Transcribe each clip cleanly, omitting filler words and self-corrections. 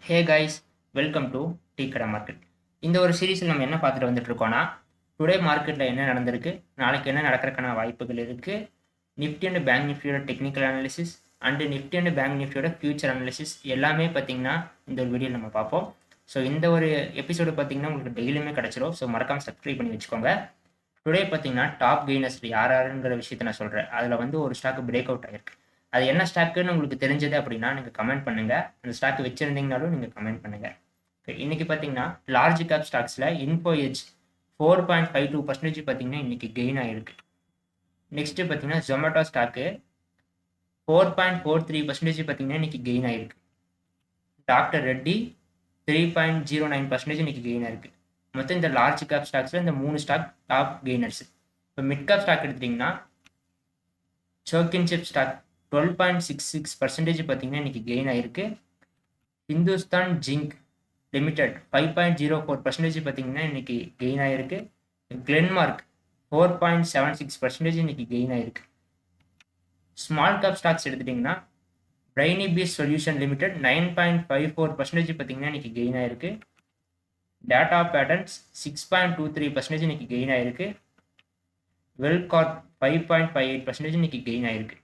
Hey guys, welcome to tea கடை market. இந்த ஒரு சீரீஸில் நம்ம என்ன பார்த்துட்டு வந்துட்டு இருக்கோம்னா, டுடே மார்க்கெட்டில் என்ன நடந்திருக்கு, நாளைக்கு என்ன நடக்கிறதுக்கான வாய்ப்புகள் இருக்குது, நிஃப்டி அண்ட் பேங்க் நிஃப்டியோட technical analysis and nifty and bank நிஃப்டியோட ஃபியூச்சர் அனாலிசிஸ் எல்லாமே பார்த்தீங்கன்னா இந்த ஒரு வீடியோவில் நம்ம பார்ப்போம். ஸோ இந்த ஒரு எபிசோடு பார்த்தீங்கன்னா உங்களுக்கு டெய்லியுமே கிடச்சிரும். ஸோ மறக்காமல் சப்ஸ்கிரைப் பண்ணி வச்சுக்கோங்க. டுடே பார்த்தீங்கன்னா டாப் கெய்னர்ஸ் யார் யாருங்கிற விஷயத்த நான் சொல்கிறேன். அதில் வந்து ஒரு ஸ்டாக் பிரேக் அவுட் ஆகிருக்கு. அது என்ன ஸ்டாக்குன்னு உங்களுக்கு தெரிஞ்சது அப்படின்னா நீங்கள் கமெண்ட் பண்ணுங்கள். அந்த ஸ்டாக் வச்சுருந்தீங்கனாலும் நீங்கள் கமெண்ட் பண்ணுங்கள். இன்றைக்கி பார்த்தீங்கன்னா லார்ஜ் கேப் ஸ்டாக்ஸில் இன்ஃபோ எட்ஜ் 4.52% பார்த்தீங்கன்னா இன்றைக்கி கெயின் ஆகிருக்கு. நெக்ஸ்ட்டு பார்த்தீங்கன்னா ஜொமேட்டோ ஸ்டாக்கு 4.43% பார்த்தீங்கன்னா இன்றைக்கி கெயின் ஆகிருக்கு. டாக்டர் ரெட்டி 3.09% இன்றைக்கி கெயின் ஆகிருக்கு. மொத்தம் இந்த லார்ஜ் கேப் ஸ்டாக்ஸில் இந்த 3 ஸ்டாக் டாப் கெய்னர்ஸ். இப்போ மிட் கேப் ஸ்டாக் எடுத்துட்டிங்கன்னா சோக்கின் சிப் ஸ்டாக் 12.66% பார்த்தீங்கன்னா இன்றைக்கி கெயின் ஆகிருக்கு. ஹிந்துஸ்தான் ஜிங்க் லிமிடெட் 5.04% பார்த்தீங்கன்னா இன்றைக்கி கெயின் ஆகிருக்கு. கிளென்மார்க் 4.76% இன்றைக்கி கெயின் ஆகிருக்கு. ஸ்மால் கேப் ஸ்டாக்ஸ் எடுத்துட்டிங்கன்னா பிரைனி பீஸ் சொல்யூஷன் லிமிடெட் 9.54% பார்த்தீங்கன்னா இன்றைக்கி கெயின் ஆகிருக்கு. டேட்டா பேட்டர்ன்ஸ் 6.23% இன்றைக்கி கெயின் ஆகிருக்கு. வெல்கார்ப் 5.58% இன்றைக்கி கெயின் ஆகிருக்கு.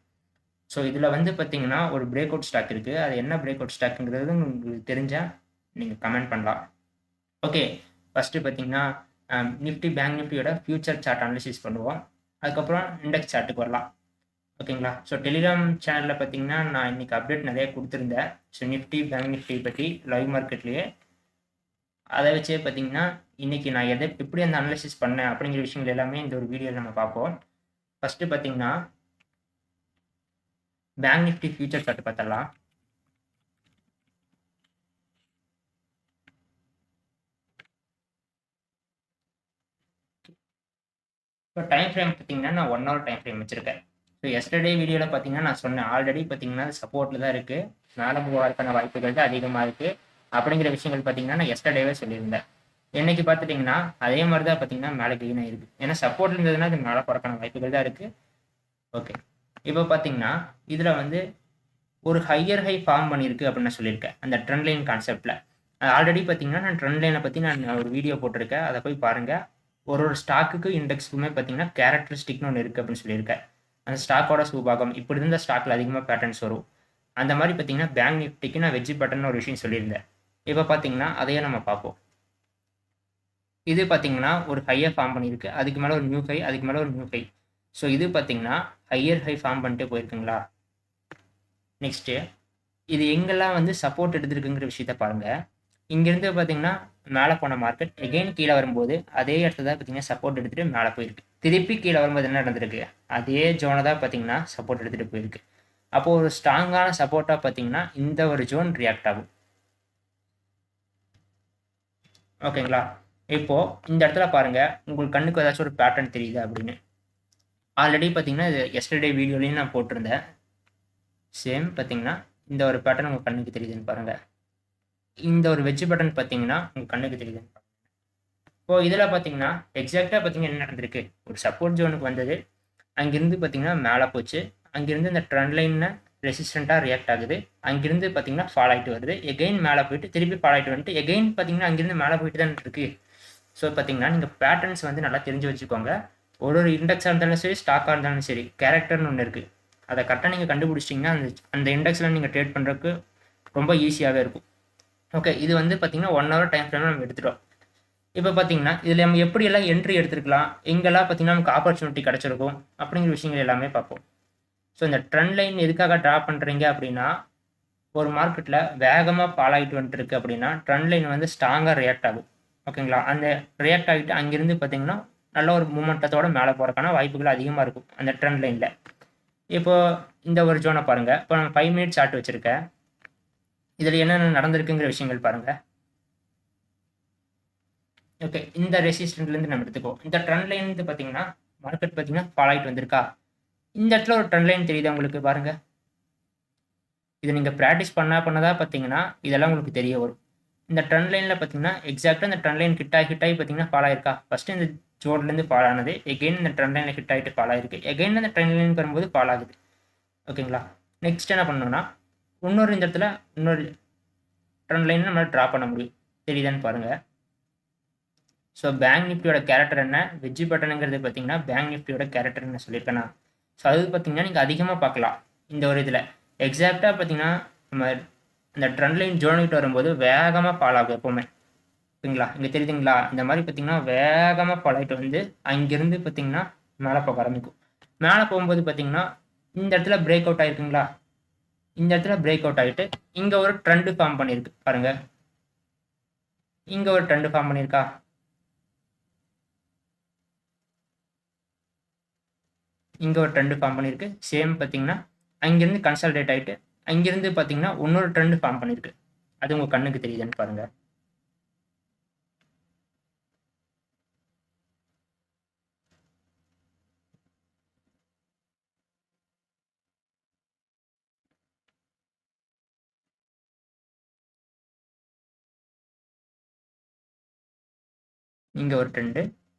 ஸோ இதில் வந்து பார்த்தீங்கன்னா ஒரு பிரேக் அவுட் ஸ்டாக் இருக்குது. அது என்ன பிரேக் அவுட் ஸ்டாக்குங்கிறது உங்களுக்கு தெரிஞ்சால் நீங்கள் கமெண்ட் பண்ணலாம். ஓகே, ஃபஸ்ட்டு பார்த்தீங்கன்னா நிஃப்டி பேங்க் நிஃப்டியோட ஃபியூச்சர் சார்ட் அனாலிசிஸ் பண்ணுவோம். அதுக்கப்புறம் இண்டெக்ஸ் சார்ட்டுக்கு வரலாம். ஓகேங்களா? ஸோ டெலிகிராம் சேனலில் பார்த்தீங்கன்னா நான் இன்றைக்கி அப்டேட் நிறைய கொடுத்துருந்தேன். ஸோ நிஃப்டி பேங்க் நிஃப்டி பற்றி லைவ் மார்க்கெட்லேயே அதை வச்சே பார்த்தீங்கன்னா இன்றைக்கி நான் எப்படி அந்த அனாலிசிஸ் பண்ணேன் அப்படிங்கிற விஷயங்கள் எல்லாமே இந்த ஒரு வீடியோவில் நம்ம பார்ப்போம். ஃபஸ்ட்டு பார்த்தீங்கன்னா பேங்க் நிஃப்டி ஃபியூச்சர் சார்ட் பார்த்தலாம். இப்போ டைம் ஃப்ரேம் பார்த்தீங்கன்னா நான் 1 ஹவர் டைம் ஃப்ரேம் வச்சுருக்கேன். ஸோ எஸ்டர்டே வீடியோவில் பார்த்தீங்கன்னா நான் சொன்னேன் ஆல்ரெடி பார்த்தீங்கன்னா சப்போர்ட்டில் தான் இருக்குது, மேலே போகிறதுக்கான வாய்ப்புகள் தான் அதிகமாக இருக்குது அப்படிங்கிற விஷயங்கள் பார்த்தீங்கன்னா நான் எஸ்டர்டேவே சொல்லியிருந்தேன். இன்னைக்கு பார்த்துட்டிங்கன்னா அதே மாதிரி தான் பார்த்தீங்கன்னா மேலே கெயின் ஆகிருக்கு. ஏன்னா சப்போர்ட் இருந்ததுன்னா அது மேலே போகிறக்கான வாய்ப்புகள் தான் இருக்குது. ஓகே, இப்போ பார்த்தீங்கன்னா இதில் வந்து ஒரு ஹையர் ஹை ஃபார்ம் பண்ணியிருக்கு அப்படின்னு நான் சொல்லியிருக்கேன் அந்த ட்ரெண்ட் லைன் கான்செப்டில். ஆல்ரெடி பார்த்தீங்கன்னா நான் ட்ரெண்ட் லைனை பற்றி நான் ஒரு வீடியோ போட்டிருக்கேன், அதை போய் பாருங்கள். ஒரு ஸ்டாக்குக்கு இண்டெக்ஸுக்குமே பார்த்தீங்கன்னா கேரக்டரிஸ்டிக்னு ஒன்று இருக்குது அப்படின்னு சொல்லியிருக்கேன். அந்த ஸ்டாக்கோட சூபாகம் இப்படி இருந்த ஸ்டாக்கில் அதிகமாக பேட்டர்ன்ஸ் வரும். அந்த மாதிரி பார்த்தீங்கன்னா பேங்க் நிஃப்டிக்கு நான் வெஜ்ஜி பேட்டர்ன் ஒரு விஷயம் சொல்லியிருந்தேன். இப்போ பார்த்தீங்கன்னா அதையே நம்ம பார்ப்போம். இது பார்த்தீங்கன்னா ஒரு ஹையை ஃபார்ம் பண்ணியிருக்கு, அதுக்கு மேலே ஒரு நியூ ஹை, அதுக்கு மேலே ஒரு நியூ ஹை. ஸோ இது பார்த்தீங்கன்னா ஹையர் ஹை ஃபார்ம் பண்ணிட்டு போயிருக்குங்களா. நெக்ஸ்ட்டு இது எங்கெல்லாம் வந்து சப்போர்ட் எடுத்துருக்குங்கிற விஷயத்த பாருங்கள். இங்கேருந்து பார்த்தீங்கன்னா மேலே போன மார்க்கெட் எகெயின் கீழே வரும்போது அதே இடத்துல தான் பார்த்தீங்கன்னா சப்போர்ட் எடுத்துகிட்டு மேலே போயிருக்கு. திருப்பி கீழே வரும்போது என்ன நடந்திருக்கு, அதே ஜோனை தான் பார்த்தீங்கன்னா சப்போர்ட் எடுத்துகிட்டு போயிருக்கு. அப்போது ஒரு ஸ்ட்ராங்கான சப்போர்ட்டாக பார்த்தீங்கன்னா இந்த ஒரு ஜோன் ரியாக்ட் ஆகும். ஓகேங்களா? இப்போது இந்த இடத்துல பாருங்கள், உங்களுக்கு கண்ணுக்கு ஏதாச்சும் ஒரு பேட்டர்ன் தெரியுது அப்படின்னு. ஆல்ரெடி பார்த்தீங்கன்னா இது எஸ்டர்டே வீடியோலையும் நான் போட்டிருந்தேன். சேம் பார்த்தீங்கன்னா இந்த ஒரு பேட்டர்ன் உங்கள் கண்ணுக்கு தெரியுதுன்னு பாருங்கள். இந்த ஒரு வெஜ் பட்டன் பார்த்தீங்கன்னா உங்கள் கண்ணுக்கு தெரியுதுன்னு பாருங்கள். இப்போது இதில் பார்த்தீங்கன்னா எக்ஸாக்டாக பார்த்தீங்கன்னா என்ன நடந்திருக்கு, ஒரு சப்போர்ட் ஜோனுக்கு வந்தது, அங்கேருந்து பார்த்தீங்கன்னா மேலே போச்சு, அங்கேருந்து இந்த ட்ரெண்ட் லைனில் ரெசிஸ்டண்ட்டாக ரியாக்ட் ஆகுது, அங்கேருந்து பார்த்தீங்கன்னா ஃபால் ஆகிட்டு வருது, எகெயின் மேலே போயிட்டு திருப்பி ஃபால் ஆகிட்டு வந்துட்டு எகெயின் பார்த்தீங்கன்னா அங்கேருந்து மேலே போயிட்டு தான் இருக்குது. ஸோ பார்த்தீங்கன்னா நீங்கள் பேட்டர்ன்ஸ் வந்து நல்லா தெரிஞ்சு வச்சுக்கோங்க. ஒரு இண்டெக்ஸாக இருந்தாலும் சரி, ஸ்டாக்காக இருந்தாலும் சரி, கேரக்டர்னு ஒன்று இருக்குது. அதை கரெக்டாக நீங்கள் கண்டுபிடிச்சிட்டிங்கன்னா அந்த இண்டெக்ஸில் நீங்கள் ட்ரேட் பண்ணுறதுக்கு ரொம்ப ஈஸியாகவே இருக்கும். ஓகே, இது வந்து பார்த்தீங்கன்னா 1 ஹவர் டைம் ஃப்ரேமில் நம்ம எடுத்துட்டோம். இப்போ பார்த்தீங்கன்னா இதில் நம்ம எப்படியெல்லாம் என்ட்ரி எடுத்துருக்கலாம், எங்கெல்லாம் பார்த்தீங்கன்னா நமக்கு ஆப்பர்ச்சுனிட்டி கிடச்சிருக்கும் அப்படிங்கிற விஷயங்கள் எல்லாமே பார்ப்போம். ஸோ இந்த ட்ரெண்ட் லைன் எதுக்காக ட்ரா பண்ணுறீங்க அப்படின்னா, ஒரு மார்க்கெட்டில் வேகமாக ஃபால் ஆகிட்டு வந்துட்டுருக்கு அப்படின்னா ட்ரெண்ட் லைன் வந்து ஸ்ட்ராங்காக ரியாக்ட் ஆகும். ஓகேங்களா? அந்த ரியாக்ட் ஆகிட்டு அங்கேருந்து பார்த்தீங்கன்னா நல்ல ஒரு மூமெண்டத்தோட மேலே போகிறக்கான வாய்ப்புகள் அதிகமாக இருக்கும் அந்த ட்ரெண்ட் லைனில். இப்போது இந்த ஒரு ஜோனை பாருங்கள். இப்போ நம்ம 5 மினிட்ஸ் சார்ட் வச்சுருக்கேன். இதில் என்னென்ன நடந்திருக்குங்கிற விஷயங்கள் பாருங்கள். ஓகே, இந்த ரெசிஸ்டன்ட்லேருந்து நம்ம எடுத்துக்கோ. இந்த ட்ரெண்ட் லைன்லேருந்து பார்த்தீங்கன்னா மார்க்கெட் பார்த்தீங்கன்னா ஃபால் ஆகிட்டு வந்திருக்கா. இந்த இடத்துல ஒரு ட்ரெண்ட் லைன் தெரியுது உங்களுக்கு பாருங்கள். இதை நீங்கள் ப்ராக்டிஸ் பண்ணதான் பார்த்தீங்கன்னா இதெல்லாம் உங்களுக்கு தெரிய வரும். இந்த ட்ரெண்ட் லைனில் பார்த்தீங்கன்னா எக்ஸாக்டாக இந்த ட்ரெண்ட் லைன் ஹிட் ஆகி பார்த்தீங்கன்னா ஃபால் ஆயிருக்கா. ஃபஸ்ட்டு இந்த ஜோன்லேருந்து ஃபால் ஆனது, எகெயின் இந்த ட்ரெண்ட் லைனில் ஹிட் ஆகிட்டு ஃபால் ஆகிருக்கு, எகெயின் இந்த ட்ரெண்ட் லைன் வரும்போது ஃபால் ஆகுது. ஓகேங்களா? நெக்ஸ்ட் என்ன பண்ணணும்னா இன்னொரு இந்த இடத்துல இன்னொரு ட்ரெண்ட் லைன் நம்மளால் ட்ரா பண்ண முடியும். தெரியுதான்னு பாருங்கள். ஸோ பேங்க் நிஃப்டியோட கேரக்டர் என்ன, வெஜ்ஜி பட்டனுங்கிறது பார்த்தீங்கன்னா பேங்க் நிஃப்டியோட கேரக்டர் என்ன சொல்லியிருக்கேன்னா, ஸோ அது பார்த்தீங்கன்னா நீங்கள் அதிகமாக பார்க்கலாம் இந்த ஒரு இதில். எக்ஸாக்டாக பார்த்தீங்கன்னா நம்ம இந்த ட்ரெண்ட் லைன் ஜோனுக்கிட்ட வரும்போது வேகமாக ஃபால் ஆகும் எப்போவுமே. ஓகேங்களா, இங்கே தெரியுதுங்களா, இந்த மாதிரி பார்த்தீங்கன்னா வேகமாக ஃபால் ஆகிட்டு வந்து அங்கேருந்து பார்த்தீங்கன்னா மேலே போக ஆரம்பிக்கும். மேலே போகும்போது பார்த்தீங்கன்னா இந்த இடத்துல பிரேக் அவுட் ஆகிருக்குங்களா, இந்த இடத்துல பிரேக் அவுட் ஆகிட்டு இங்கே ஒரு ட்ரெண்டு ஃபார்ம் பண்ணியிருக்கு பாருங்கள். இங்கே ஒரு ட்ரெண்டு ஃபார்ம் பண்ணியிருக்கா, இங்கே ஒரு ட்ரெண்டு ஃபார்ம் பண்ணியிருக்கு. சேம் பார்த்தீங்கன்னா அங்கேருந்து கன்சால்டேட் ஆகிட்டு அங்கேருந்து பார்த்தீங்கன்னா இன்னொரு ட்ரெண்டு ஃபார்ம் பண்ணியிருக்கு. அது உங்கள் கண்ணுக்கு தெரியுதுன்னு பாருங்கள். இங்கே ஒரு ட்ரெண்டு,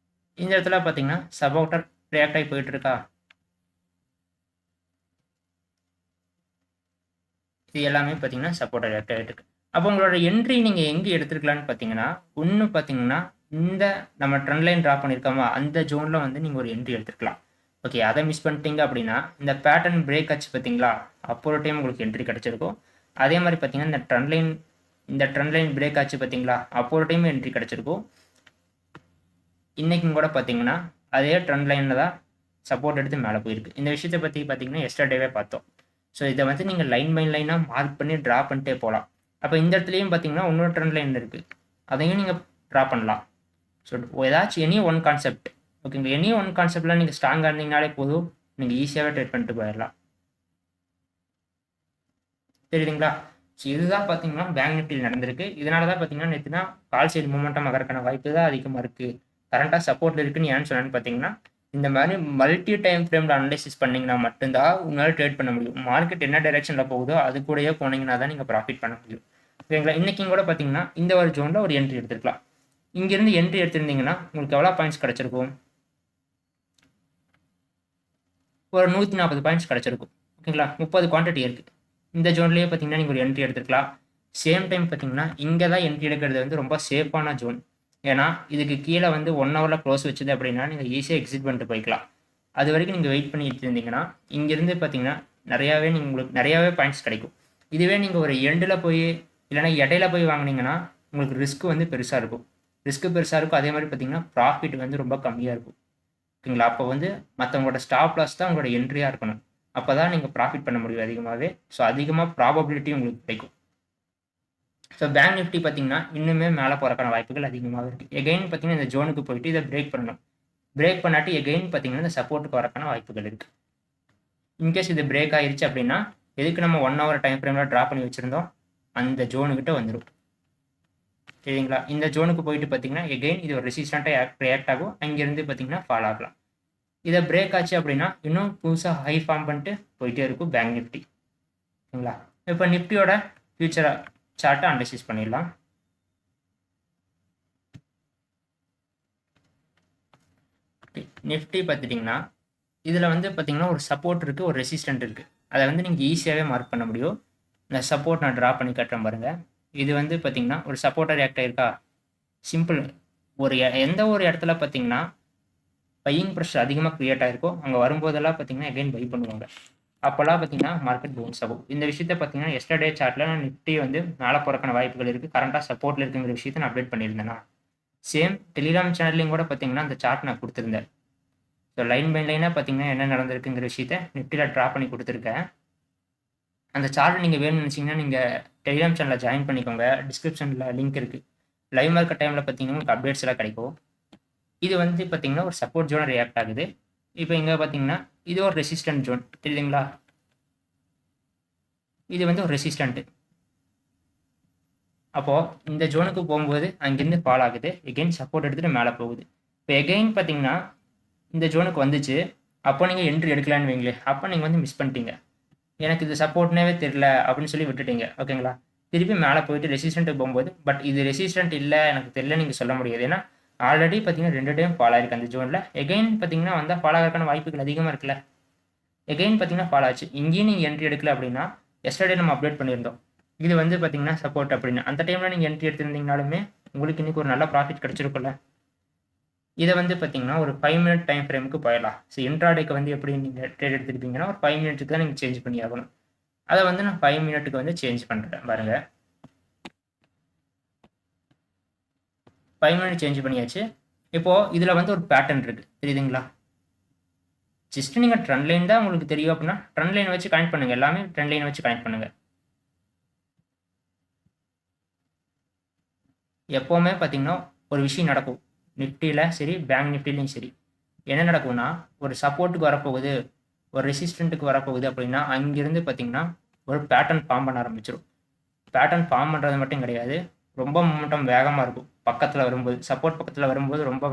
இந்த இடத்துல பார்த்தீங்கன்னா சப்போர்ட்டர் ரியாக்ட் ஆகி போயிட்டு இருக்கா. இது எல்லாமே பார்த்தீங்கன்னா சப்போர்ட்டர் ரியாக்ட் ஆகிட்டு இருக்கு. அப்போ உங்களோட என்ட்ரி நீங்கள் எங்கே எடுத்துருக்கலான்னு பார்த்தீங்கன்னா, ஒன்று பார்த்தீங்கன்னா இந்த நம்ம ட்ரெண்ட் லைன் ட்ரா பண்ணியிருக்கோமா அந்த ஜோனில் வந்து நீங்கள் ஒரு என்ட்ரி எடுத்துருக்கலாம். ஓகே, அதை மிஸ் பண்ணிட்டீங்க அப்படின்னா இந்த பேட்டர்ன் பிரேக் ஆச்சு பார்த்தீங்களா, அப்போ ஒரு டைம் உங்களுக்கு என்ட்ரி கிடச்சிருக்கும். அதே மாதிரி பார்த்தீங்கன்னா இந்த ட்ரெண்ட் லைன் பிரேக் ஆச்சு பார்த்தீங்களா, அப்போ ஒரு டைம் என்ட்ரி கிடச்சிருக்கும். இன்றைக்கும் கூட பார்த்தீங்கன்னா அதே ட்ரெண்ட் லைனில் தான் சப்போர்ட் எடுத்து மேலே போயிருக்கு. இந்த விஷயத்தை பற்றி பார்த்தீங்கன்னா எஸ்டர்டேவே பார்த்தோம். ஸோ இதை வந்து நீங்கள் லைன் பை லைனாக மார்க் பண்ணி ட்ரா பண்ணிட்டே போகலாம். அப்போ இந்த இடத்துலையும் பார்த்தீங்கன்னா இன்னொரு ட்ரெண்ட் லைன் இருக்குது, அதையும் நீங்கள் ட்ரா பண்ணலாம். ஸோ ஏதாச்சும் எனி ஒன் கான்செப்ட், ஓகேங்களா, எனி ஒன் கான்செப்டில் நீங்கள் ஸ்ட்ராங்காக இருந்தீங்கனாலே போதும், நீங்கள் ஈஸியாகவே ட்ரேட் பண்ணிட்டு போயிடலாம். தெரியுதுங்களா. ஸோ இதுதான் பார்த்தீங்கன்னா பேங்க் நிஃப்டியில் நடந்திருக்கு. இதனால தான் பார்த்தீங்கன்னா நேற்று தான் கால் சைடு மூமெண்டம் ஆகிறதுக்கான வாய்ப்பு தான் அதிகமாக இருக்குது. கரண்ட்டாக சப்போர்ட் இருக்குன்னு ஏன்னு சொன்னேன்னு பார்த்தீங்கன்னா, இந்த மாதிரி மல்டி டைம் ஃப்ரேமில் அனலைசிஸ் பண்ணிங்கன்னா மட்டும்தான் உங்களால் ட்ரேட் பண்ண முடியும். மார்க்கெட் என்ன டைரெக்ஷனில் போகுதோ அது கூடயே போனீங்கன்னா தான் நீங்கள் ப்ராஃபிட் பண்ண முடியும். ஓகேங்களா. இன்றைக்கும் கூட பார்த்தீங்கன்னா இந்த ஒரு ஜோனில் ஒரு என்ட்ரி எடுத்துருக்கலாம். இங்கேருந்து என்ட்ரி எடுத்திருந்தீங்கன்னா உங்களுக்கு எவ்வளோ பாயிண்ட்ஸ் கிடச்சிருக்கும், ஒரு 140 பாயிண்ட்ஸ் கிடச்சிருக்கும். ஓகேங்களா, 30 குவான்டிட்டி இருக்குது. இந்த ஜோன்லேயே பார்த்தீங்கன்னா நீங்கள் ஒரு என்ட்ரி எடுத்துருக்கலாம். சேம் டைம் பார்த்தீங்கன்னா இங்கே தான் என்ட்ரி எடுக்கிறது வந்து ரொம்ப சேஃபான ஜோன். ஏன்னா இதுக்கு கீழே வந்து 1 ஹவரில் க்ளோஸ் வச்சுது அப்படின்னா நீங்கள் ஈஸியாக எக்ஸிட் பண்ணிட்டு போய்க்கலாம். அது வரைக்கும் நீங்கள் வெயிட் பண்ணிட்டு இருந்தீங்கன்னா இங்கேருந்து பார்த்தீங்கன்னா உங்களுக்கு நிறையாவே பாயிண்ட்ஸ் கிடைக்கும். இதுவே நீங்கள் ஒரு எண்டில் போய் இல்லைனா இடையில போய் வாங்கினீங்கன்னா உங்களுக்கு ரிஸ்க் வந்து பெருசாக இருக்கும். அதே மாதிரி பார்த்தீங்கன்னா ப்ராஃபிட் வந்து ரொம்ப கம்மியாக இருக்கும். ஓகேங்களா, அப்போ வந்து மற்றவங்களோட ஸ்டாப் லாஸ் தான் உங்களோட என்ட்ரியாக இருக்கணும். அப்போ தான் நீங்கள் ப்ராஃபிட் பண்ண முடியும் அதிகமாகவே. ஸோ அதிகமாக ப்ராபபிலிட்டி உங்களுக்கு கிடைக்கும். ஸோ பேங்க் நிஃப்டி பார்த்தீங்கன்னா இன்னுமே மேலே போகிறக்கான வாய்ப்புகள் அதிகமாக இருக்குது. எகைன் பார்த்தீங்கன்னா இந்த ஜோனுக்கு போயிட்டு இதை பிரேக் பண்ணணும். பிரேக் பண்ணாட்டி எகைன் பார்த்தீங்கன்னா இந்த சப்போர்ட்டுக்கு வரக்கான வாய்ப்புகள் இருக்குது. இன்கேஸ் இது பிரேக் ஆகிருச்சு அப்படின்னா எதுக்கு நம்ம 1 ஹவர் டைம் ஃப்ரேமில் ட்ரா பண்ணி வச்சுருந்தோம், அந்த ஜோனுக்கிட்ட வந்துடும். சரிங்களா. இந்த ஜோனுக்கு போயிட்டு பார்த்தீங்கன்னா எகைன் இது ஒரு ரெசிஸ்டண்ட்டாக ரியாக்ட் ஆகும், அங்கேருந்து பார்த்தீங்கன்னா ஃபால் ஆகலாம். இதை பிரேக் ஆச்சு அப்படின்னா இன்னும் புதுசாக ஹை ஃபார்ம் பண்ணிட்டு போயிட்டே இருக்கும் பேங்க் நிஃப்டி. ஓகேங்களா. இப்போ நிஃப்டியோட ஃபியூச்சர் சார்ட்டை அனலைசிஸ் பண்ணிடலாம். நிஃப்டி பார்த்துட்டிங்கன்னா இதில் வந்து பார்த்தீங்கன்னா ஒரு சப்போர்ட் இருக்குது, ஒரு ரெசிஸ்டன்ட் இருக்குது. அதை வந்து நீங்கள் ஈஸியாகவே மார்க் பண்ண முடியும். இந்த சப்போர்ட் நான் ட்ரா பண்ணி காட்டுறேன் பாருங்கள். இது வந்து பார்த்தீங்கன்னா ஒரு சப்போர்ட்டர் ரியாக்ட் ஆகிருக்கா, சிம்பிள். எந்த ஒரு இடத்துல பார்த்தீங்கன்னா பையிங் ப்ரெஷர் அதிகமாக க்ரியேட் ஆகிருக்கோ அங்கே வரும்போதெல்லாம் பார்த்தீங்கன்னா எகைன் பை பண்ணுவாங்க. அப்போல்லாம் பார்த்தீங்கன்னா மார்க்கெட் பவுன்ஸ் ஆகும். இந்த விஷயத்தை பார்த்தீங்கன்னா எஸ்டர்டே சார்ட்டில் நான் நிஃப்டி வந்து மேலே போகிறக்கான வாய்ப்புகள் இருக்குது, கரண்ட்டாக சப்போர்ட்டில் இருக்குங்கிற விஷயத்தை நான் அப்டேட் பண்ணியிருந்தேன்னா. சேம் டெலிகிராம் சேனல்லையும் கூட பார்த்தீங்கன்னா அந்த சார்ட் நான் கொடுத்துருந்தேன். ஸோ லைன் பை லைனாக பார்த்தீங்கன்னா என்ன நடந்திருக்குங்கிற விஷயத்தை நிஃப்டியில் ட்ரா பண்ணி கொடுத்துருக்கேன். அந்த சார்ட் நீங்கள் வேணும்னு நினச்சிங்கன்னா நீங்கள் டெலிகிராம் சேனலில் ஜாயின் பண்ணிக்கோங்க. டிஸ்கிரிப்ஷனில் லிங்க் இருக்குது. லைவ் மார்க்கெட் டைமில் பார்த்தீங்கன்னா உங்களுக்கு அப்டேட்ஸ் எல்லாம் கிடைக்கும். இது வந்து பார்த்தீங்கன்னா ஒரு சப்போர்ட் ஜோன் ரியாக்ட் ஆகுது. இப்போ இங்கே பார்த்தீங்கன்னா இது ஒரு ரெசிஸ்டன்ட் ஜோன், தெரியுதுங்களா. இது வந்து ஒரு ரெசிஸ்டண்ட்டு. அப்போது இந்த ஜோனுக்கு போகும்போது அங்கேருந்து ஃபால் ஆகுது, எகெயின் சப்போர்ட் எடுத்துகிட்டு மேலே போகுது. இப்போ எகெயின் பார்த்தீங்கன்னா இந்த ஜோனுக்கு வந்துச்சு, அப்போ நீங்கள் என்ட்ரி எடுக்கலான்னு வைங்களே, அப்போ நீங்கள் வந்து மிஸ் பண்ணிட்டீங்க. எனக்கு இது சப்போர்ட்னே தெரியல அப்படின்னு சொல்லி விட்டுட்டீங்க. ஓகேங்களா. திருப்பி மேலே போயிட்டு ரெசிஸ்டண்ட்டுக்கு போகும்போது பட் இது ரெசிஸ்டன்ட் இல்லை எனக்கு தெரியல நீங்கள் சொல்ல முடியாது. ஏன்னா ஆல்ரெடி பார்த்தீங்கன்னா 2 டைம் ஃபால் ஆயிருக்கு அந்த ஜோனில். எகெயின் பார்த்தீங்கன்னா வந்தால் ஃபால் ஆகிறதுக்கான வாய்ப்புகள் அதிகமாக இருக்குல்ல. எகெயின் பார்த்தீங்கன்னா ஃபால் ஆச்சு. இங்கேயும் நீங்கள் என்ட்ரி எடுக்கல அப்படின்னா எஸ்டர்டே நம்ம அப்டேட் பண்ணியிருந்தோம். இது வந்து பார்த்தீங்கன்னா சப்போர்ட் அப்படின்னு அந்த டைமில் நீங்கள் என்ட்ரி எடுத்திருந்தீங்கனாலுமே உங்களுக்கு இன்றைக்கி ஒரு நல்ல ப்ராஃபிட் கிடச்சிருக்குல்ல. இதை வந்து பார்த்தீங்கன்னா ஒரு 5 மினிட் டைம் ஃப்ரேமுக்கு போயிடலாம். ஸோ இன்ட்ராடேக்கு வந்து எப்படி நீங்கள் ட்ரேட் எடுத்துருப்பீங்கன்னா ஒரு 5 மினிட்டுக்கு தான் நீங்கள் சேஞ்ச் பண்ணி ஆகணும். அதை வந்து நான் 5 மினிட்டுக்கு வந்து சேஞ்ச் பண்ணுறேன் பாருங்கள். 5 மினிட் சேஞ்ச் பண்ணியாச்சு. இப்போது இதில் வந்து ஒரு பேட்டர்ன் இருக்குது தெரியுதுங்களா. ஜஸ்ட் நீங்கள் ட்ரெண்ட் லைன் தான் உங்களுக்கு தெரியும் அப்படின்னா ட்ரெண்ட் லைன் வச்சு கனெக்ட் பண்ணுங்கள். எல்லாமே ட்ரெண்ட் லைன் வச்சு கனெக்ட் பண்ணுங்கள். எப்போவுமே பார்த்தீங்கன்னா ஒரு விஷயம் நடக்கும் நிஃப்டியில் சரி பேங்க் நிஃப்டிலையும் சரி. என்ன நடக்கும்னா ஒரு சப்போர்ட்டுக்கு வரப்போகுது ஒரு ரெசிஸ்டண்ட்டுக்கு வரப்போகுது அப்படின்னா அங்கேருந்து பார்த்தீங்கன்னா ஒரு பேட்டர்ன் ஃபார்ம் பண்ண ஆரம்பிச்சிடும். பேட்டர்ன் ஃபார்ம் பண்ணுறது மட்டும் கிடையாது, ரொம்ப மூமெண்டம் வேகமாக இருக்கும். பக்கத்தில் வரும்போது சப்போர்ட் பக்கத்தில் வரும்போது ரொம்ப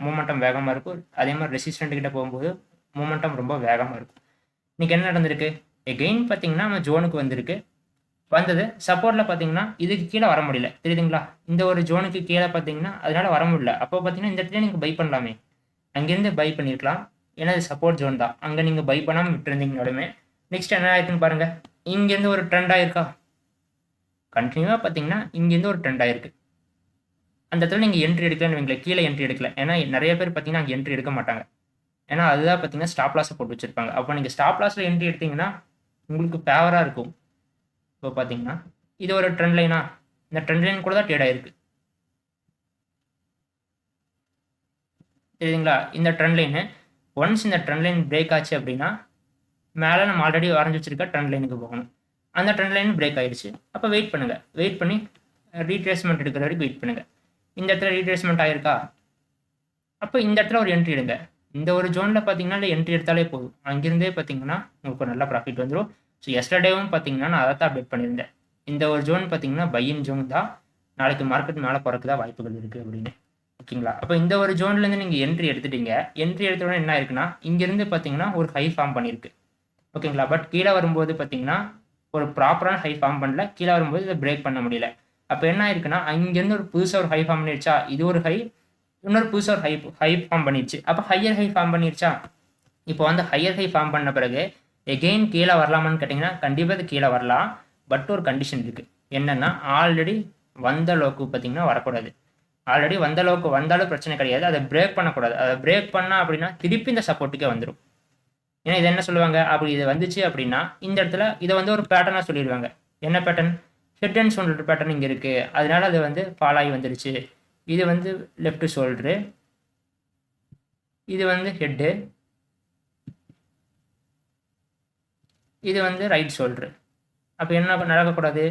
மூமெண்டம் வேகமாக இருக்கும். அதே மாதிரி ரெசிஸ்டண்ட்டுக்கிட்ட போகும்போது மூமெண்டம் ரொம்ப வேகமாக இருக்கும். இன்றைக்கி என்ன நடந்திருக்கு, எகெயின் பார்த்தீங்கன்னா நம்ம ஜோனுக்கு வந்திருக்கு. வந்தது சப்போர்ட்டில் பார்த்தீங்கன்னா இதுக்கு கீழே வர முடியல தெரியுதுங்களா. இந்த ஒரு ஜோனுக்கு கீழே பார்த்தீங்கன்னா அதனால வர முடியல. அப்போ பார்த்தீங்கன்னா இந்த இடத்துல நீங்கள் பை பண்ணலாமே, அங்கேருந்து பை பண்ணியிருக்கலாம். ஏன்னா இது சப்போர்ட் ஜோன் தான். அங்கே நீங்கள் பை பண்ணாமல் விட்டுருந்தீங்கனாலுமே நெக்ஸ்ட் என்ன ஆயிருக்குன்னு பாருங்கள். இங்கேருந்து ஒரு ட்ரெண்ட் ஆயிருக்கா, கண்டினியூவாக பார்த்தீங்கன்னா இங்கேருந்து ஒரு ட்ரெண்ட் ஆயிருக்கு. அந்த இடத்துல நீங்கள் என்ட்ரி எடுக்கலன்னு வைங்களேன், கீழே என்ட்ரி எடுக்கல. ஏன்னா நிறைய பேர் பார்த்தீங்கன்னா அங்கே என்ட்ரி எடுக்க மாட்டாங்க. ஏன்னா அதுதான் பார்த்தீங்கன்னா ஸ்டாப் லாஸை போட்டு வச்சுருப்பாங்க. அப்போ நீங்கள் ஸ்டாப் லாஸில் என்ட்ரி எடுத்தீங்கன்னா உங்களுக்கு ஃபேவராக இருக்கும். இப்போ பார்த்தீங்கன்னா இது ஒரு ட்ரெண்ட் லைனா, இந்த ட்ரெண்ட் லைன் கூட தான் ட்ரேட் ஆயிருக்கு தெரியுதுங்களா. இந்த ட்ரெண்ட் லைனு ஒன்ஸ் இந்த ட்ரெண்ட் லைன் பிரேக் ஆச்சு அப்படின்னா மேலே நம்ம ஆல்ரெடி வரைஞ்சி வச்சிருக்க ட்ரெண்ட் லைனுக்கு போகணும். அந்த ட்ரெண்ட் லைன் பிரேக் ஆயிடுச்சு. அப்போ வெயிட் பண்ணுங்கள், வெயிட் பண்ணி ரீட்ரேஸ்மெண்ட் எடுக்கிற வரைக்கும் வெயிட் பண்ணுங்கள். இந்த இடத்துல ரீட்ரேஸ்மெண்ட் ஆயிருக்கா, அப்போ இந்த இடத்துல ஒரு என்ட்ரி எடுங்க. இந்த ஒரு ஜோனில் பார்த்தீங்கன்னா என்ட்ரி எடுத்தாலே போதும். அங்கிருந்தே பார்த்தீங்கன்னா உங்களுக்கு ஒரு நல்ல ப்ராஃபிட் வந்துடும். ஸோ எஸ்டர்டேவும் பார்த்தீங்கன்னா நான் அதை தான் அப்டேட் பண்ணியிருந்தேன். இந்த ஒரு ஜோன் பார்த்தீங்கன்னா பையின் ஜோன் தான், நாளைக்கு மார்க்கெட் மேலே போகிறதுக்கு தான் வாய்ப்புகள் இருக்குது அப்படின்னு. ஓகேங்களா. அப்போ இந்த ஒரு ஜோன்லேருந்து நீங்கள் என்ட்ரி எடுத்துட்டீங்க. என்ட்ரி எடுத்த உடனே என்ன இருக்குன்னா இங்கேருந்து பார்த்தீங்கன்னா ஒரு ஹை ஃபார்ம் பண்ணியிருக்கு. ஓகேங்களா. பட் கீழே வரும்போது பார்த்தீங்கன்னா ஒரு ப்ராப்பரான ஹை ஃபார்ம் பண்ணல. கீழே வரும்போது இதை பிரேக் பண்ண முடியல. அப்போ என்ன ஆயிருக்குன்னா அங்கேருந்து ஒரு புதுசாக ஒரு ஹை ஃபார்ம் பண்ணிடுச்சா, இது ஒரு ஹை, இன்னொரு புதுசாக ஒரு ஹை ஃபார்ம் பண்ணிடுச்சு. அப்போ ஹையர் ஹை ஃபார்ம் பண்ணிடுச்சா. இப்போ வந்து ஹையர் ஹை ஃபார்ம் பண்ண பிறகு எகெயின் கீழே வரலாமான்னு கேட்டிங்கன்னா கண்டிப்பாக அது கீழே வரலாம். பட் ஒரு கண்டிஷன் இருக்குது. என்னென்னா ஆல்ரெடி வந்த அளவுக்கு பார்த்தீங்கன்னா வரக்கூடாது. ஆல்ரெடி வந்த அளவுக்கு வந்தாலும் பிரச்சனை கிடையாது, அதை பிரேக் பண்ணக்கூடாது. அதை பிரேக் பண்ணால் அப்படின்னா திருப்பி இந்த சப்போர்ட்டுக்கே வந்துடும். ஏன்னா இது என்ன சொல்லுவாங்க, அப்படி இது வந்துச்சு அப்படின்னா இந்த இடத்துல இதை வந்து ஒரு பேட்டர்னாக சொல்லிடுவாங்க. என்ன pattern, head and shoulder pattern இங்கே இருக்குது, அதனால அது வந்து ஃபால் ஆகி வந்துடுச்சு. இது வந்து லெஃப்ட் ஷோல்டரு, இது வந்து ஹெட்டு, இது வந்து ரைட் ஷோல்டரு. அப்போ என்ன நடக்கக்கூடாது,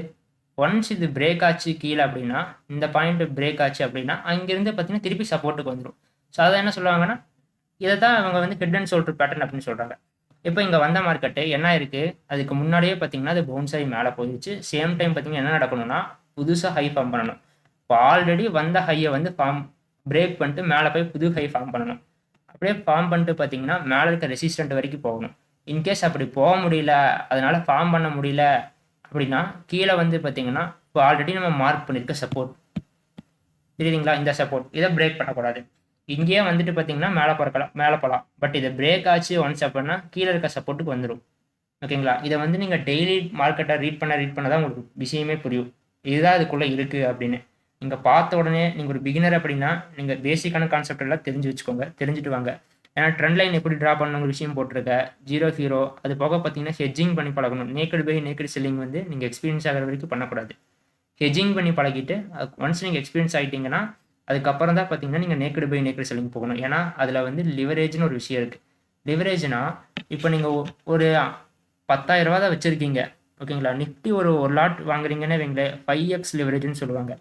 ஒன்ஸ் இது பிரேக் ஆச்சு கீழே அப்படின்னா, இந்த பாயிண்ட் பிரேக் ஆச்சு அப்படின்னா அங்கேருந்து பார்த்தீங்கன்னா திருப்பி சப்போர்ட்டுக்கு வந்துடும். ஸோ அதை என்ன சொல்லுவாங்கன்னா இதை தான் அவங்க வந்து ஹெட் அண்ட் ஷோல்டர் பேட்டர்ன் அப்படின்னு சொல்கிறாங்க. இப்போ இங்கே வந்த மார்க்கெட்டு என்ன இருக்குது, அதுக்கு முன்னாடியே பார்த்தீங்கன்னா அது பவுன்ஸ் ஆகி மேலே போயிடுச்சு. சேம் டைம் பார்த்தீங்கன்னா என்ன நடக்கணும்னா புதுசாக ஹை ஃபார்ம் பண்ணணும். இப்போ ஆல்ரெடி வந்த ஹையை வந்து பிரேக் பண்ணிட்டு மேலே போய் புது ஹை ஃபார்ம் பண்ணணும். அப்படியே ஃபார்ம் பண்ணிட்டு பார்த்தீங்கன்னா மேலே இருக்க ரெசிஸ்டன்ட் வரைக்கும் போகணும். இன்கேஸ் அப்படி போக முடியல, அதனால் ஃபார்ம் பண்ண முடியல அப்படின்னா கீழே வந்து பார்த்தீங்கன்னா இப்போ ஆல்ரெடி நம்ம மார்க் பண்ணியிருக்க சப்போர்ட் தெரியுதுங்களா, இந்த சப்போர்ட் இதை பிரேக் பண்ணக்கூடாது. இங்கேயே வந்துட்டு பார்த்தீங்கன்னா மேலே போகலாம். பட் இதை பிரேக் ஆச்சு ஒன்ஸ் அப்படின்னா கீழே இருக்க சப்போர்ட்டுக்கு வந்துடும். ஓகேங்களா. இதை வந்து நீங்கள் டெய்லி மார்க்கெட்டை ரீட் பண்ண தான் உங்களுக்கு விஷயமே புரியும், இதுதான் இதுக்குள்ளே இருக்குது அப்படின்னு. நீங்கள் பார்த்த உடனே நீங்கள் ஒரு பிகினர் அப்படின்னா நீங்கள் பேசிக்கான கான்செப்ட் எல்லாம் தெரிஞ்சு வச்சுக்கோங்க, தெரிஞ்சுட்டு வாங்க. ஏன்னா ட்ரெண்ட் லைன் எப்படி ட்ரா பண்ணணுங்கிற விஷயம் போட்டிருக்க, 0 அது போக பார்த்தீங்கன்னா ஹெட்ஜிங் பண்ணி பழகணும். நேக்கட் பை நேக்கட் செல்லிங் வந்து நீங்கள் எக்ஸ்பீரியன்ஸ் ஆகிற வரைக்கும் பண்ணக்கூடாது. ஹெட்ஜிங் பண்ணி பழகிட்டு ஒன்ஸ் நீங்கள் எக்ஸ்பீரியன்ஸ் ஆகிட்டீங்கன்னா அதுக்கப்புறம் தான் பார்த்தீங்கன்னா நீங்கள் நேக்கட் பை நேக்கட் செல்லிங் போகணும். ஏன்னா அதில் வந்து லிவரேஜ்னு ஒரு விஷயம் இருக்குது. லிவரேஜ்னா இப்போ நீங்கள் ஒரு 10,000 ரூபா தான் வச்சுருக்கீங்க. ஓகேங்களா. நிஃப்டி ஒரு லாட் வாங்குறீங்கன்னு வைங்களேன், 5x லிவரேஜ்னு சொல்லுவாங்க.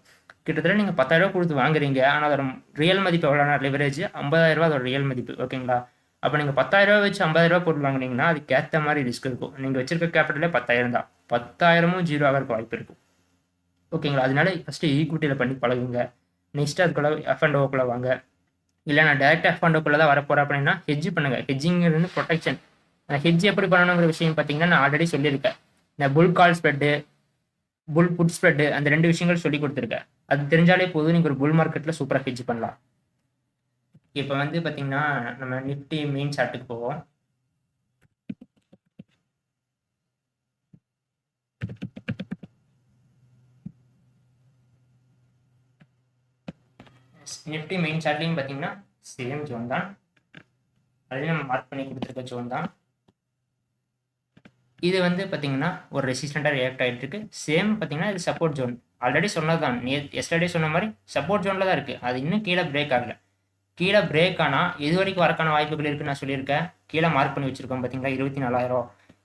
கிட்டத்தட்ட நீங்கள் 10,000 ரூபா கொடுத்து வாங்குறீங்க. ஆனால் அதோட ரியல் மதிப்பு எவ்வளோனா லிவரேஜ் 50,000 ரூபா அதோட ரியல் மதிப்பு. ஓகேங்களா. அப்போ நீங்கள் 10,000 ரூபா வச்சு 50,000 ரூபா போட்டு வாங்கினீங்கன்னா அதுக்கேற்ற மாதிரி ரிஸ்க் இருக்கும். நீங்கள் வச்சிருக்க கேபிட்டலே 10,000 தான், 10,000ம் 0 ஆகிறதுக்கு வாய்ப்பு இருக்கும். ஓகேங்களா. அதனால ஃபஸ்ட்டு ஈக்விட்டியில் பண்ணி பழகுங்க. நெக்ஸ்ட்டு அதுக்குள்ளே F&Oக்குள்ளே வாங்க. இல்லை நான் டேரெக்டாக F&Oக்குள்ளே தான் வரப்போகிறேன் அப்படின்னா ஹெட்ஜ் பண்ணுங்கள். ஹெட்ஜிங்கிறது ப்ரொடெக்ஷன். ஹெட்ஜ் எப்படி பண்ணணுங்கிற விஷயம் பார்த்தீங்கன்னா நான் ஆல்ரெடி சொல்லியிருக்கேன். இந்த புல் கால் ஸ்ப்ரெட்டு, புல் புட் ஸ்ப்ரெட்டு, அந்த 2 விஷயங்கள் சொல்லி கொடுத்துருக்கேன். அது தெரிஞ்சாலே போதும், நீங்கள் ஒரு புல் மார்க்கெட்டில் சூப்பராக ஹெட்ஜ் பண்ணலாம். இப்போ வந்து பார்த்தீங்கன்னா நம்ம நிஃப்டி மெயின் சார்ட்டுக்கு போவோம். நிஃப்டி மெயின் சார்ட்லையும் பார்த்தீங்கன்னா சேம் ஜோன் தான், அதுலேயும் நம்ம மார்க் பண்ணி கொடுத்துருக்க ஜோன் தான். இது வந்து பார்த்தீங்கன்னா ஒரு ரெசிஸ்டண்ட்டாக ரியாக்ட் ஆகிட்டு இருக்கு. சேம் பார்த்தீங்கன்னா இது சப்போர்ட் ஜோன், ஆல்ரெடி சொன்னது தான், எஸ்டர்டே சொன்ன மாதிரி சப்போர்ட் ஜோனில் தான் இருக்குது. அது இன்னும் கீழே பிரேக் ஆகலை. கீழே பிரேக் ஆனால் இது வரைக்கும் வரக்கான வாய்ப்புகள் இருக்குன்னு நான் சொல்லியிருக்கேன். கீழே மார்க் பண்ணி வச்சுருக்கோம் பார்த்தீங்களா 24,000.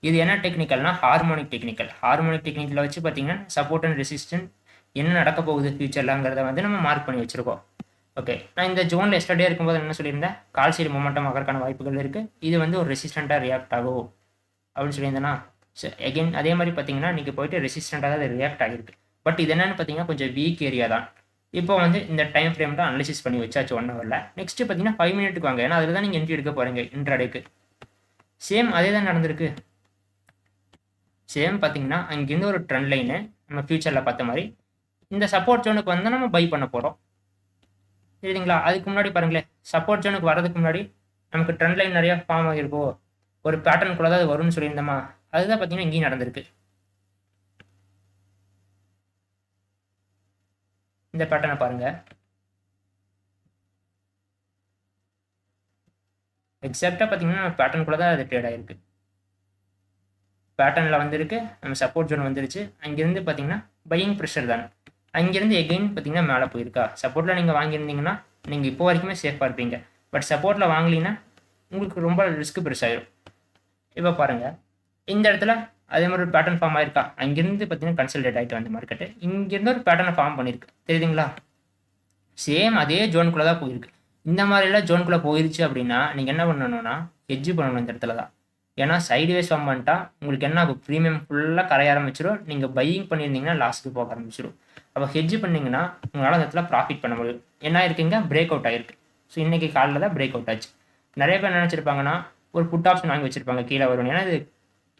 இது என்ன டெக்னிக்கல்னா ஹார்மோனிக் டெக்னிக்கல். ஹார்மோனிக் டெக்னிக்கலை வச்சு பார்த்தீங்கன்னா சப்போர்ட் அண்ட் ரெசிஸ்டன்ட் என்ன நடக்க போகுது ஃபியூச்சர்லாங்கிறத வந்து நம்ம மார்க் பண்ணி வச்சுருக்கோம். ஓகே, நான் இந்த ஜோனில் எஸ்டர்டே இருக்கும்போது என்ன சொல்லியிருந்தேன், கால் சைடு மொமெண்டம் ஆகிறதுக்கான வாய்ப்புகள் இருக்குது. இது வந்து ஒரு ரெசிஸ்டண்ட்டாக ரியாக்ட் ஆகும் அப்படின்னு சொல்லியிருந்தேன்னா, எகைன் அதே மாதிரி பார்த்தீங்கன்னா நீங்கள் போயிட்டு ரெசிஸ்டண்ட்டாக தான் அது ரியாக்ட் ஆகிருக்கு. பட் இது என்னென்னு பார்த்தீங்கன்னா கொஞ்சம் வீக் ஏரியா தான். இப்போ வந்து இந்த டைம் ஃப்ரேம் தான் அனலிசிஸ் பண்ணி வச்சாச்சு 1 ஹவரில். நெக்ஸ்ட்டு பார்த்தீங்கன்னா 5 மினிட்டுக்கு வாங்க, ஏன்னா அதில் தான் நீங்கள் என்ட்ரி எடுக்க போகிறீங்க இன்ட்ராடேக்கு. சேம் அதே தான் நடந்திருக்கு. சேம் பார்த்தீங்கன்னா அங்கேருந்து ஒரு ட்ரெண்ட் லைனு நம்ம ஃபியூச்சரில் பார்த்த மாதிரி இந்த சப்போர்ட் ஜோனுக்கு வந்து நம்ம பை பண்ண போகிறோம். சரிங்களா? அதுக்கு முன்னாடி பாருங்களேன், சப்போர்ட் ஜோனுக்கு வரதுக்கு முன்னாடி நமக்கு ட்ரெண்ட் லைன் நிறையா ஃபார்ம் ஆகிருக்கோ, ஒரு பேட்டர்னுக்குள்ளே தான் அது வரும்னு சொல்லியிருந்தோமா, அதுதான் பார்த்தீங்கன்னா இங்கேயும் நடந்திருக்கு. இந்த பேட்டர்னை பாருங்கள், எக்ஸாக்டாக பார்த்தீங்கன்னா நம்ம பேட்டர்னுக்குள்ளே தான் அது ட்ரேட் ஆகிருக்கு. பேட்டர்னில் வந்துருக்கு, நம்ம சப்போர்ட் ஜோன் வந்துருச்சு. அங்கேருந்து பார்த்தீங்கன்னா பையிங் ப்ரெஷர் தான். அங்கேருந்து எகெயின் பார்த்தீங்கன்னா மேலே போயிருக்கா. சப்போர்ட்டில் நீங்கள் வாங்கியிருந்தீங்கன்னா நீங்கள் இப்போ வரைக்குமே சேஃபாக இருப்பீங்க. பட் சப்போர்ட்டில் வாங்கலின்னா உங்களுக்கு ரொம்ப ரிஸ்க் பெருசாகிடும். இப்போ பாருங்கள், இந்த இடத்துல அதே மாதிரி ஒரு பேட்டர்ன் ஃபார்ம் ஆயிருக்கா. அங்கேருந்து பார்த்தீங்கன்னா கன்சல்டேட் ஆகிட்டு வந்த மார்க்கெட்டு இங்கேருந்து ஒரு பேட்டர்னை ஃபார்ம் பண்ணியிருக்கு. தெரியுதுங்களா? சேம் அதே ஜோனுக்குள்ளே தான் போயிருக்கு. இந்த மாதிரிலாம் ஜோனுக்குள்ளே போயிருச்சு அப்படின்னா நீங்கள் என்ன பண்ணணும்னா ஹெட்ஜ் பண்ணணும் இந்த இடத்துல தான். ஏன்னா சைடுவேஸ் ஃபார்ம் பண்ணிட்டா உங்களுக்கு என்ன ஆகும், ப்ரீமியம் ஃபுல்லாக கரைய ஆரம்பிச்சிடும். நீங்கள் பையிங் பண்ணியிருந்தீங்கன்னா லாஸ்ட்டுக்கு போக ஆரம்பிச்சிடும். அப்போ ஹெட்ஜ் பண்ணிங்கன்னா உங்களால் அந்த இடத்துல ப்ராஃபிட் பண்ண முடியும். என்ன இருக்குங்க, பிரேக் அவுட் ஆகிருக்கு. ஸோ இன்றைக்கி காலையில் தான் பிரேக் அவுட் ஆச்சு. நிறைய பேர் நினச்சிருப்பாங்கன்னா ஒரு புட் ஆப்ஷன் வாங்கி வச்சுருப்பாங்க கீழே வரும். ஏன்னா இது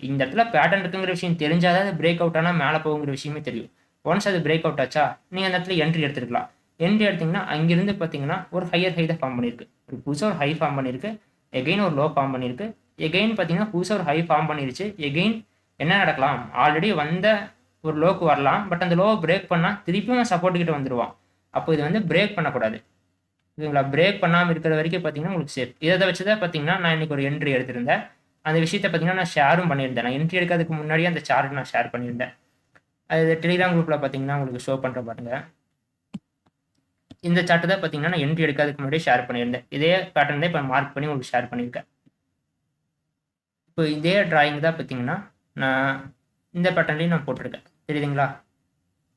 இந்த இடத்துல பேட்டர்ன் இருக்குங்கிற விஷயம் தெரிஞ்சால் தான் அது பிரேக் அவுட் ஆனால் மேலே போகுங்கிற விஷயமே தெரியும். ஒன்ஸ் அது பிரேக் அவுட் ஆச்சா நீங்கள் அந்த இடத்துல என்ட்ரி எடுத்துருக்கலாம். என்ட்ரி எடுத்திங்கன்னா அங்கேருந்து பார்த்தீங்கன்னா ஒரு ஹையர் ஹை தான் ஃபார்ம் பண்ணியிருக்கு. ஒரு புதுசாக ஒரு ஹை ஃபார்ம் பண்ணியிருக்கு, எகெயின் ஒரு லோ ஃபார்ம் பண்ணியிருக்கு, எகெயின் பார்த்தீங்கன்னா புதுசாக ஒரு ஹை ஃபார்ம் பண்ணிருச்சு. எகெயின் என்ன நடக்கலாம், ஆல்ரெடி வந்த ஒரு லோக்கு வரலாம். பட் அந்த லோவை பிரேக் பண்ணால் திருப்பியும் சப்போர்ட் கிட்ட வந்துடுவான். அப்போ இது வந்து பிரேக் பண்ணக்கூடாது. ஓகேங்களா? பிரேக் பண்ணாமல் இருக்கிற வரைக்கும் பார்த்தீங்கன்னா உங்களுக்கு சேஃப். இதை வச்சு தான் பார்த்தீங்கன்னா நான் இன்றைக்கி ஒரு என்ட்ரி எடுத்திருந்தேன். அந்த விஷயத்தை பார்த்தீங்கன்னா நான் ஷேரும் பண்ணியிருந்தேன். நான் என்ட்ரி எடுக்கிறதுக்கு முன்னாடியே அந்த சார்ட் நான் ஷேர் பண்ணியிருந்தேன். அது டெலிகிராம் குரூப்பில் பார்த்தீங்கன்னா உங்களுக்கு ஷோ பண்ணுற பாருங்க. இந்த சார்ட்டு தான் பார்த்தீங்கன்னா நான் என்ட்ரி எடுக்கிறதுக்கு முன்னாடியே ஷேர் பண்ணியிருந்தேன். இதே பேட்டர்ன் தான் இப்போ மார்க் பண்ணி உங்களுக்கு ஷேர் பண்ணியிருக்கேன். இப்போ இதே டிராயிங் தான் பார்த்தீங்கன்னா நான் இந்த பேட்டர்ன்லேயும் நான் போட்டிருக்கேன். தெரியுதுங்களா?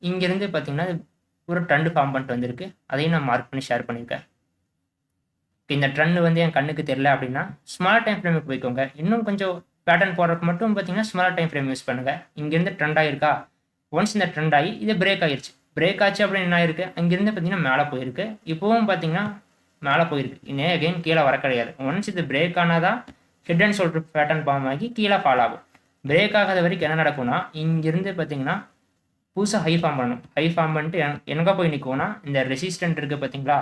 இங்கேருந்து பார்த்தீங்கன்னா ஒரு ட்ரெண்ட் ஃபார்ம் பண்ணிட்டு வந்திருக்கு. அதையும் நான் மார்க் பண்ணி ஷேர் பண்ணியிருக்கேன். இந்த ட்ரெண்ட் வந்து என் கண்ணுக்கு தெரியல அப்படின்னா ஸ்மால் டைம் ஃப்ரேமுக்கு போய்க்கோங்க. இன்னும் கொஞ்சம் பேட்டர்ன் போடுறதுக்கு மட்டும் பார்த்தீங்கன்னா ஸ்மால் டைம் ஃப்ரேம் யூஸ் பண்ணுங்கள். இங்கேருந்து ட்ரெண்ட் ஆகிருக்கா, ஒன்ஸ் இந்த ட்ரெண்ட் ஆகி இது பிரேக் ஆகிருச்சு. பிரேக் ஆச்சு அப்படின்னு என்ன ஆயிருக்கு, அங்கேருந்து பார்த்தீங்கன்னா மேலே போயிருக்கு. இப்போவும் பார்த்தீங்கன்னா மேலே போயிருக்கு. இன்னும் அகைன் கீழே வர கிடையாது. ஒன்ஸ் இது பிரேக் ஆனால் தான் head and shoulder pattern form ஆகி கீழே ஃபால் ஆகும். பிரேக் ஆகாத வரைக்கும் என்ன நடக்கும்னா இங்கேருந்து பார்த்தீங்கன்னா புதுசாக ஹை ஃபார்ம் பண்ணணும். ஹை ஃபார்ம் பண்ணிட்டு எங்கே போய் நிற்கும்னா இந்த ரெசிஸ்டன்ட் இருக்குது பார்த்தீங்களா,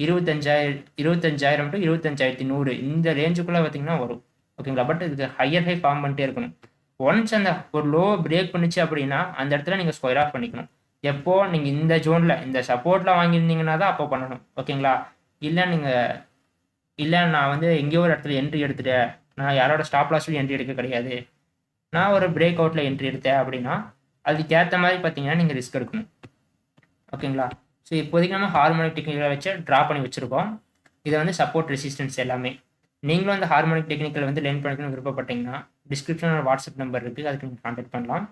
25,000 to 25,100 இந்த ரேஞ்சுக்குள்ளே பார்த்தீங்கன்னா வரும். ஓகேங்களா? பட் இதுக்கு ஹையர் ஹை ஃபார்ம் பண்ணிட்டே இருக்கணும். ஒன்ஸ் அந்த ஒரு லோ பிரேக் பண்ணிச்சு அப்படின்னா அந்த இடத்துல நீங்கள் ஸ்கொயர் ஆஃப் பண்ணிக்கணும். எப்போ நீங்கள் இந்த ஜோனில் இந்த சப்போர்ட்டில் வாங்கியிருந்தீங்கன்னா தான் அப்போ பண்ணணும். ஓகேங்களா? இல்லை நான் வந்து எங்கேயோ ஒரு இடத்துல என்ட்ரி எடுத்துட்டேன், நான் யாரோட ஸ்டாப் லாஸ்லையும் என்ட்ரி எடுக்க கிடையாது, நான் ஒரு பிரேக் அவுட்டில் என்ட்ரி எடுத்தேன் அப்படின்னா அதுக்கேற்ற மாதிரி பார்த்தீங்கன்னா நீங்கள் ரிஸ்க் எடுக்கணும். ஓகேங்களா? ஸோ இப்போதைக்கு நம்ம ஹார்மோனிக் டெக்னிக்கலை வச்சு ட்ரா பண்ணி வச்சுருக்கோம். இதை வந்து சப்போர்ட் ரெசிஸ்டன்ஸ் எல்லாமே. நீங்களும் அந்த ஹார்மோனிக் டெக்னிக்கல் வந்து லேர்ன் பண்ணிக்கணும்னு விருப்பப்பட்டீங்கன்னா டிஸ்கிரிப்ஷனில் வாட்ஸ்அப் நம்பர் இருக்குது, அதுக்கு நீங்கள் கான்டாக்ட் பண்ணலாம்.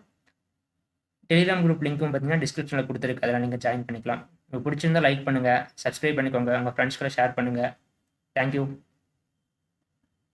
டெலிகிராம் குரூப் லிங்க்கும் பார்த்தீங்கன்னா டிஸ்கிரிப்ஷனில் கொடுத்துருக்கு, அதில் நீங்கள் ஜாயின் பண்ணிக்கலாம். உங்களுக்கு பிடிச்சிருந்தால் லைக் பண்ணுங்கள், சப்ஸ்கிரைப் பண்ணிக்கோங்க, உங்கள் ஃப்ரெண்ட்ஸ்களை ஷேர் பண்ணுங்கள். தேங்க்யூ.